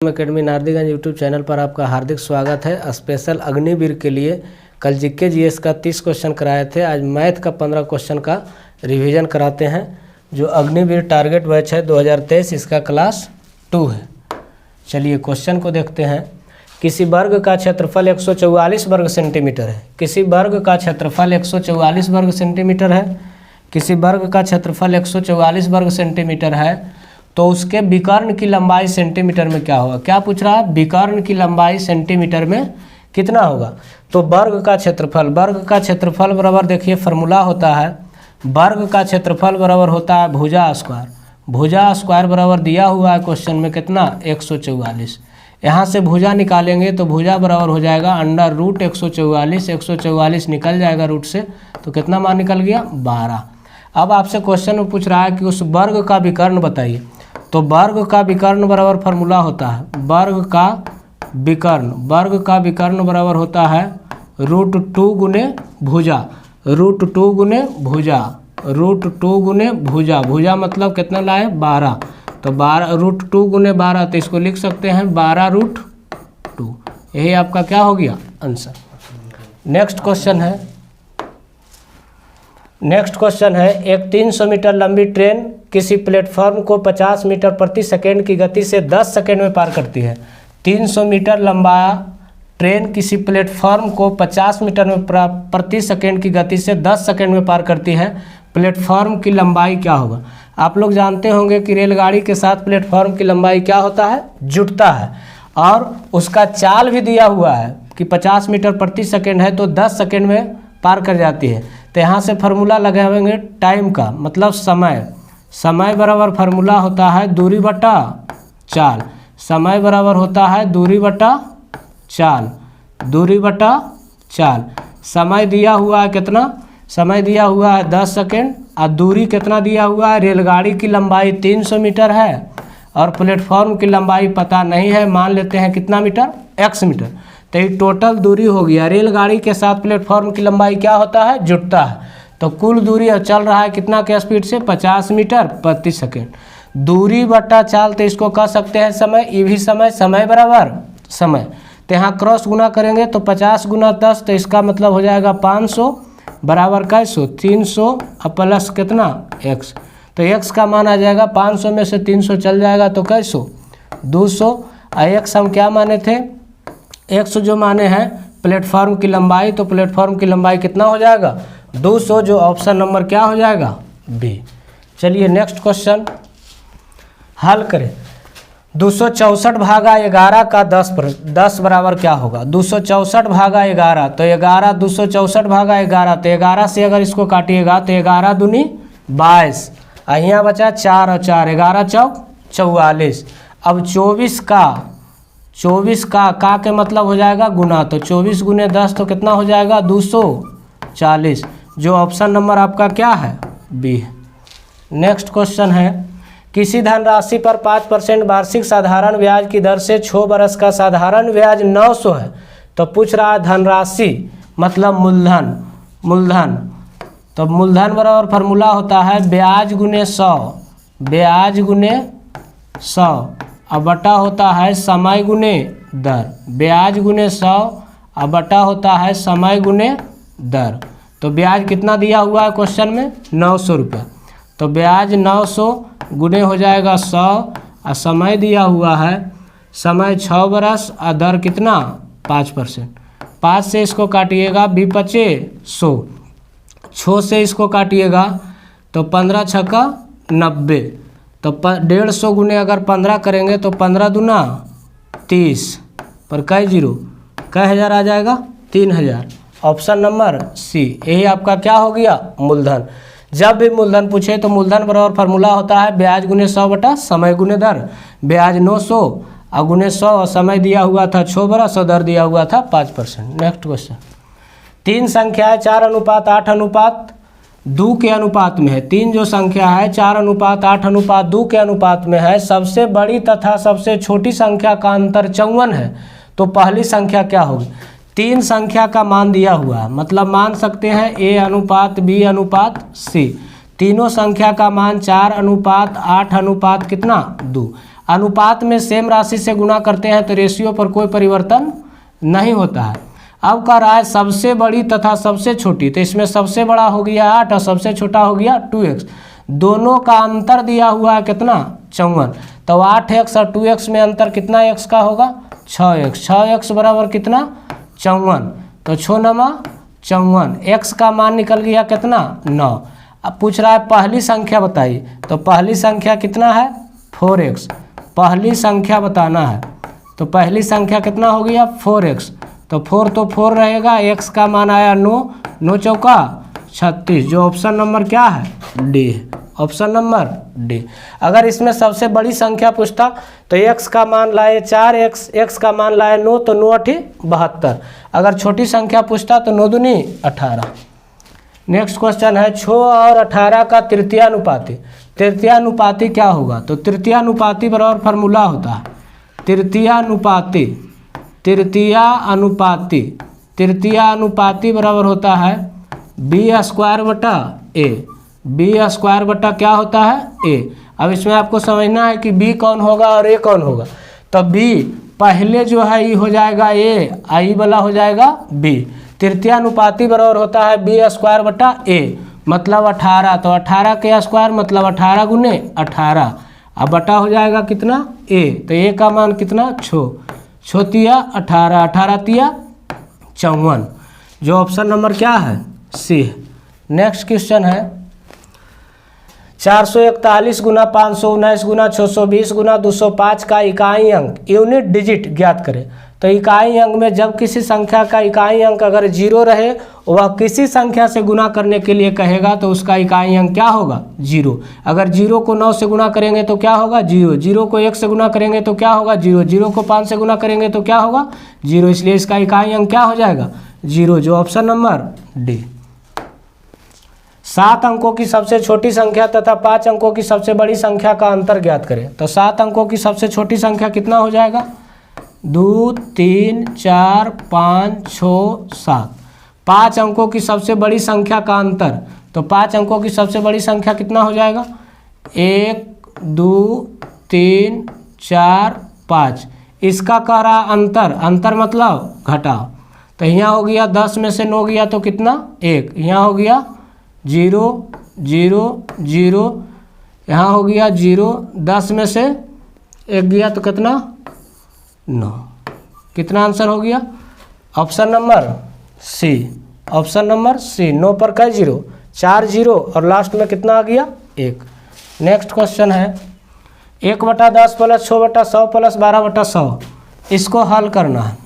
Academy Nardiganj YouTube channel पर आपका हार्दिक स्वागत है। स्पेशल अग्निवीर के लिए कल जीके जीएस का 30 क्वेश्चन कराए थे, आज मैथ का 15 क्वेश्चन का रिवीजन कराते हैं। जो अग्निवीर टारगेट बैच है 2023, इसका क्लास 2 है। चलिए क्वेश्चन को देखते हैं। किसी वर्ग का क्षेत्रफल 144 वर्ग सेंटीमीटर है। किसी वर्ग का क्षेत्रफल 144 वर्ग सेंटीमीटर है। किसी वर्ग का क्षेत्रफल 144 वर्ग सेंटीमीटर है तो उसके विकर्ण की लंबाई सेंटीमीटर में क्या होगा। क्या पूछ रहा है, विकर्ण की लंबाई सेंटीमीटर में कितना होगा। तो वर्ग का क्षेत्रफल बराबर, देखिए फार्मूला होता है, वर्ग का क्षेत्रफल बराबर होता है भुजा स्क्वायर। भुजा स्क्वायर बराबर दिया हुआ है क्वेश्चन में कितना, 144। यहाँ से भुजा निकालेंगे तो भुजा बराबर हो जाएगा अंडर रूट 144। 144 निकल जाएगा रूट से, तो कितना मान निकल गया, 12। अब आपसे क्वेश्चन में पूछ रहा है कि उस वर्ग का विकर्ण बताइए। तो वर्ग का विकर्ण बराबर फार्मूला होता है, वर्ग का विकर्ण बराबर होता है √2 गुने भुजा। √2 गुने भुजा, भुजा मतलब कितना लाए, 12। तो 12 √2 गुने 12, तो इसको लिख सकते हैं 12√2। यही आपका क्या हो गया, आंसर। नेक्स्ट क्वेश्चन है एक 300 मीटर लंबी ट्रेन किसी प्लेटफॉर्म को 50 मीटर प्रति सेकेंड की गति से 10 सेकेंड में पार करती है। 300 मीटर लंबा ट्रेन किसी प्लेटफॉर्म को 50 मीटर में प्रति सेकेंड की गति से 10 सेकेंड में पार करती है। प्लेटफॉर्म की लंबाई क्या होगा। आप लोग जानते होंगे कि रेलगाड़ी के साथ प्लेटफॉर्म की लंबाई क्या होता है, जुड़ता है। और उसका चाल भी दिया हुआ है कि 50 मीटर प्रति सेकेंड है तो 10 सेकेंड में पार कर जाती है। तो यहाँ से फार्मूला लगाएंगे टाइम का, मतलब समय बराबर फार्मूला होता है दूरी बटा चाल। समय बराबर होता है दूरी बटा चाल। समय दिया हुआ है कितना, समय दिया हुआ है 10 सेकेंड और दूरी कितना दिया हुआ है, रेलगाड़ी की लंबाई 300 मीटर है और प्लेटफॉर्म की लंबाई पता नहीं है, मान लेते हैं कितना मीटर, x मीटर। तो ये टोटल दूरी हो गया। रेलगाड़ी के साथ प्लेटफॉर्म की लंबाई क्या होता है, जुड़ता है। तो कुल दूरी चल रहा है कितना के स्पीड से, 50 मीटर प्रति सेकेंड। दूरी बटा चाल, तो इसको कह सकते हैं समय। ये भी समय बराबर समय। तो यहाँ क्रॉस गुना करेंगे तो 50 गुना 10, तो इसका मतलब हो जाएगा 500 बराबर कैसो 300 प्लस कितना x। तो x का मान आ जाएगा 500 में से 300 चल जाएगा तो कैसो 200। x हम क्या माने थे, x जो माने हैं प्लेटफॉर्म की लंबाई, तो प्लेटफॉर्म की लंबाई कितना हो जाएगा 200, जो ऑप्शन नंबर क्या हो जाएगा, बी। चलिए नेक्स्ट क्वेश्चन हल करें। 264 भागा 11 का 10 बराबर क्या होगा। 264 भागा 11, तो 11 264 भागा 11, तो 11 से अगर इसको काटिएगा तो 11 दूनी 22, यहाँ बचा 4 और 4, 11 चौक 44। अब 24 का के मतलब हो जाएगा गुना, तो 24 गुने 10 तो कितना हो जाएगा 240, जो ऑप्शन नंबर आपका क्या है, बी। नेक्स्ट क्वेश्चन है किसी धनराशि पर 5% वार्षिक साधारण ब्याज की दर से 6 बरस का साधारण ब्याज 900 है। तो पूछ रहा है धनराशि मतलब मूलधन। तो मूलधन बराबर फार्मूला होता है ब्याज गुने 100 अब बटा होता है समय गुने दर। ब्याज गुने 100 अब बटा होता है समय गुने दर। तो ब्याज कितना दिया हुआ है क्वेश्चन में, 900 रुपये। तो ब्याज 900 गुने हो जाएगा 100 और समय दिया हुआ है, समय 6 बरस और दर कितना 5%। 5 से इसको काटिएगा 2500, 6 से इसको काटिएगा तो 15 छक्का 90, तो 150 गुने अगर 15 करेंगे तो 15 दूना 30 पर कै जीरो कै हज़ार आ जाएगा 3000, ऑप्शन नंबर सी। यही आपका क्या हो गया, मूलधन। जब भी मूलधन पूछे तो मूलधन बराबर फार्मूला होता है ब्याज गुने 100 बटा समय गुने दर। ब्याज 900 और गुने 100 और समय दिया हुआ था 6 बरस और दर दिया हुआ था 5%। नेक्स्ट क्वेश्चन, 3 संख्याएं 4:8:2 के अनुपात में है। 3 जो संख्या है 4:8:2 के अनुपात में है। सबसे बड़ी तथा सबसे छोटी संख्या का अंतर 54 है। तो पहली संख्या क्या होगी। 3 संख्या का मान दिया हुआ है, मतलब मान सकते हैं A:B:C। तीनों संख्या का मान 4:8 कितना 2। अनुपात में सेम राशि से गुणा करते हैं तो रेशियो पर कोई परिवर्तन नहीं होता है। अब कह रहा है सबसे बड़ी तथा सबसे छोटी, तो इसमें सबसे बड़ा हो गया 8 और सबसे छोटा हो गया 2x। दोनों का अंतर दिया हुआ है कितना 54, तो 8x और 2x में अंतर कितना x का होगा 6x। 6x बराबर कितना 54, तो 6 नमा 54, x का मान निकल गया कितना 9। अब पूछ रहा है पहली संख्या बताइए, तो पहली संख्या कितना है 4x, पहली संख्या बताना है। तो पहली संख्या कितना हो गया 4x, तो 4 तो 4 रहेगा, x का मान आया 9, 9 चौका 36, जो ऑप्शन नंबर क्या है डी, ऑप्शन नंबर डी। अगर इसमें सबसे बड़ी संख्या पूछता तो x का मान लाए 4, x का मान लाए 9, तो 9 8 72। अगर छोटी संख्या पूछता तो 9 दूनी 18। नेक्स्ट क्वेश्चन है 6 और 18 का तृतीयानुपाती। तृतीयानुपाती क्या होगा, तो तृतीयानुपाती बराबर फार्मूला होता है तृतीयानुपाती, तृतीयानुपाती बराबर होता है b² बटा a, b² बटा क्या होता है a। अब इसमें आपको समझना है कि b कौन होगा और a कौन होगा। तो b पहले जो है ई हो जाएगा a, आई वाला हो जाएगा b। तृतीयानुपाती बराबर होता है b² बटा a, मतलब 18, तो 18 के स्क्वायर मतलब 18 गुने 18, अब बटा हो जाएगा कितना a, तो a का मान कितना 6 तिया 18, 18 तिया 54, जो ऑप्शन नंबर क्या है सी। नेक्स्ट क्वेश्चन है 441 गुना 519 गुना 620 गुना 205 का इकाई अंक यूनिट डिजिट ज्ञात करें। तो इकाई अंक में जब किसी संख्या का इकाई अंक अगर 0 रहे, वह किसी संख्या से गुना करने के लिए कहेगा तो उसका इकाई अंक क्या होगा 0। अगर 0 को 9 से गुना करेंगे तो क्या होगा 0, 0 को 1 से गुना करेंगे तो क्या होगा 0, 0 को 5 से गुना करेंगे तो क्या होगा 0, इसलिए इसका इकाई अंक क्या हो जाएगा 0, जो ऑप्शन नंबर डी। 7 अंकों की सबसे छोटी संख्या तथा 5 अंकों की सबसे बड़ी संख्या का अंतर ज्ञात करें। तो 7 अंकों की सबसे छोटी संख्या कितना हो जाएगा 2 3 4 5 6 7। 5 अंकों की सबसे बड़ी संख्या का अंतर, तो 5 अंकों की सबसे बड़ी संख्या कितना हो जाएगा 1 2 3 4 5। इसका कह रहा अंतर, अंतर मतलब घटाओ, तो यहाँ हो गया 10 में से 9 गया तो कितना 1, यहाँ हो गया 0 0 0, यहाँ हो गया 0, 10 में से 1 गया तो कितना 9, कितना आंसर हो गया option number C, option number C. 9 पर कई 0, 4 0 और लास्ट में कितना आ गया 1। नेक्स्ट क्वेश्चन है 1/10 प्लस 6/100 प्लस 12/100, इसको हल करना है।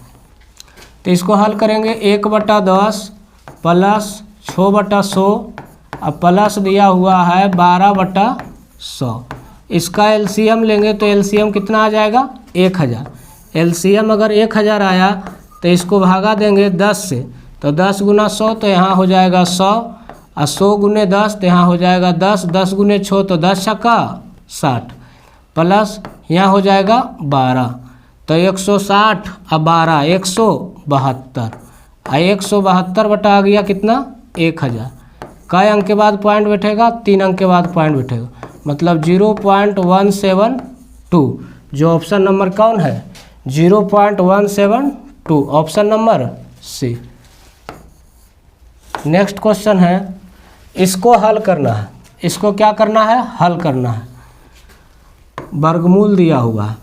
तो इसको हल करेंगे 1/10 प्लस 6/100 और प्लस दिया हुआ है 12/100। इसका एलसीएम लेंगे तो एलसीएम कितना आ जाएगा 1000। एलसीएम अगर 1000 आया तो इसको भागा देंगे 10 से, तो 10 गुना 100 तो यहाँ हो जाएगा 100, और 100 गुने 10 तो यहाँ हो जाएगा 10, 10 गुने 6 तो 10 छक्का 60, प्लस यहाँ हो जाएगा 12, तो 160 और 12 172, और 172 बटा आ गया कितना 1000। कई अंक के बाद पॉइंट बैठेगा 3 अंक के बाद पॉइंट बैठेगा, मतलब 0.172, जो ऑप्शन नंबर कौन है 0.172, option number C. Next question है इसको हल करना है। इसको क्या करना है हल करना है। वर्गमूल दिया हुआ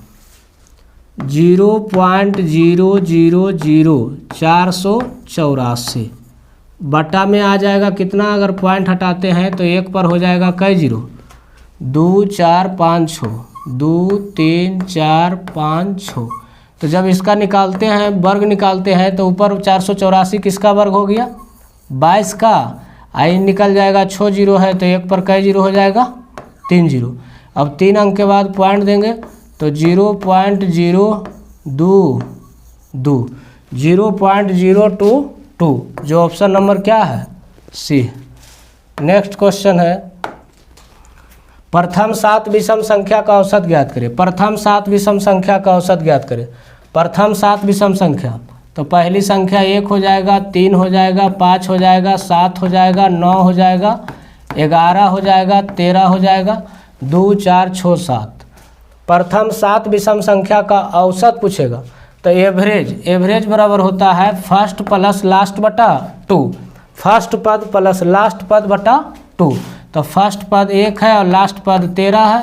0.000484 बटा में आ जाएगा कितना, अगर पॉइंट हटाते हैं तो 1 पर हो जाएगा कई 0, 2 4 5 6, 2 3 4 5 6। तो जब इसका निकालते हैं वर्ग निकालते हैं तो ऊपर 484 किसका वर्ग हो गया 22 का, आई निकल जाएगा 6 0 है तो 1 पर कई 0 हो जाएगा 3 0। अब 3 अंक के बाद पॉइंट देंगे तो 0.022, जो ऑप्शन नंबर क्या है सी। नेक्स्ट क्वेश्चन है प्रथम 7 विषम संख्या का औसत ज्ञात करें। प्रथम 7 विषम संख्या का औसत ज्ञात करें। प्रथम 7 विषम संख्या, तो पहली संख्या 1 हो जाएगा, 3 हो जाएगा, 5 हो जाएगा, 7 हो जाएगा, 9 हो जाएगा, 11 हो जाएगा, 13 हो जाएगा, 2 4 6 7। प्रथम 7 विषम संख्या का औसत पूछेगा तो एवरेज बराबर होता है फर्स्ट प्लस लास्ट बटा 2, फर्स्ट पद प्लस लास्ट पद बटा 2। तो फर्स्ट पद 1 है और लास्ट पद 13 है,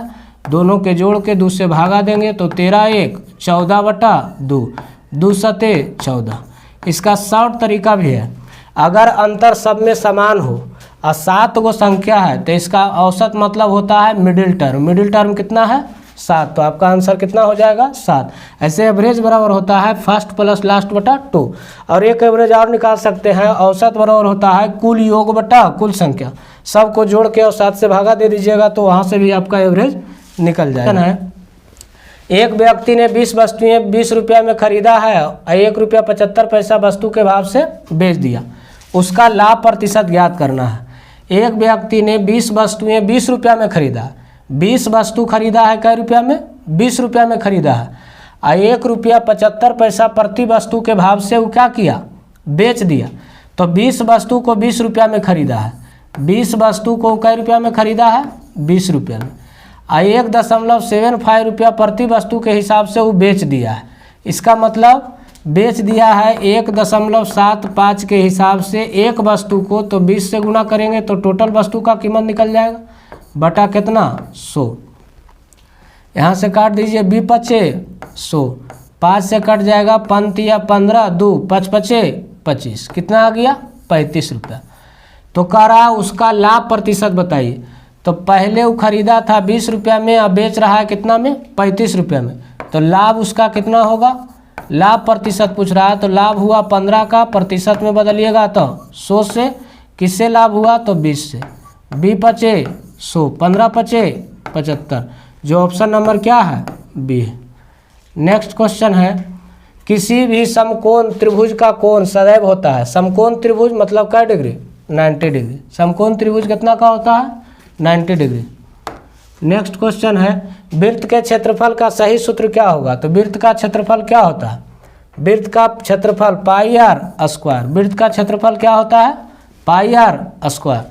दोनों के जोड़ के 2 से भागा देंगे तो 13 1 14 बटा 2, 2 सते 14। इसका शॉर्ट तरीका भी है, अगर अंतर सब में समान हो और 7 गो संख्या है तो इसका औसत मतलब होता है मिडिल टर्म कितना है 7, तो आपका आंसर कितना हो जाएगा 7। ऐसे एवरेज बराबर होता है फर्स्ट प्लस लास्ट बटा 2। और एक एवरेज और निकाल सकते हैं, औसत बराबर होता है कुल योग बटा कुल संख्या, सबको जोड़ के और 7 से भागा दे दीजिएगा तो वहाँ से भी आपका एवरेज निकल जाएगा। एक व्यक्ति ने 20 वस्तुएं 20 रुपया में खरीदा है और 1 रुपया 75 पैसा वस्तु के भाव से बेच दिया, उसका लाभ प्रतिशत ज्ञात करना है। एक व्यक्ति ने 20 वस्तुएं 20 रुपया में खरीदा, 20 वस्तु खरीदा है कै रुपया में 20 रुपया में खरीदा है और 1 रुपया 75 पैसा प्रति वस्तु के भाव से वो क्या किया बेच दिया। तो 20 वस्तु को 20 रुपया में खरीदा है, 20 वस्तु को कै रुपया में खरीदा है 20 रुपया में, और 1.75 रुपया प्रति वस्तु के हिसाब से वो बेच दिया है। इसका मतलब बेच दिया है 1.75 के हिसाब से एक वस्तु को, तो 20 से गुना करेंगे तो टोटल वस्तु का कीमत निकल जाएगा बटा कितना 100। यहाँ से काट दीजिए 20 पचे 100, 5 से कट जाएगा 5 या 15 2 5 पचे 25, कितना आ गया 35 रुपया। तो कह रहा उसका लाभ प्रतिशत बताइए। तो पहले वो खरीदा था 20 रुपया में और बेच रहा है कितना में 35 रुपया में, तो लाभ उसका कितना होगा, लाभ प्रतिशत पूछ रहा है तो लाभ हुआ 15 का, प्रतिशत में बदलिएगा तो 100 से, किससे लाभ हुआ तो 20 से, 20 पचे 100, 15 पचे 75, जो ऑप्शन नंबर क्या है बी है। नेक्स्ट क्वेश्चन है, किसी भी समकोण त्रिभुज का कोण सदैव होता है। समकोण त्रिभुज मतलब क्या डिग्री 90 डिग्री, समकोण त्रिभुज कितना का होता है 90 डिग्री। नेक्स्ट क्वेश्चन है, वृत्त के क्षेत्रफल का सही सूत्र क्या होगा। तो वृत्त का क्षेत्रफल क्या होता है, वृत्त का क्षेत्रफल पाई आर स्क्वायर, वृत्त का क्षेत्रफल क्या होता है पाई आर स्क्वायर।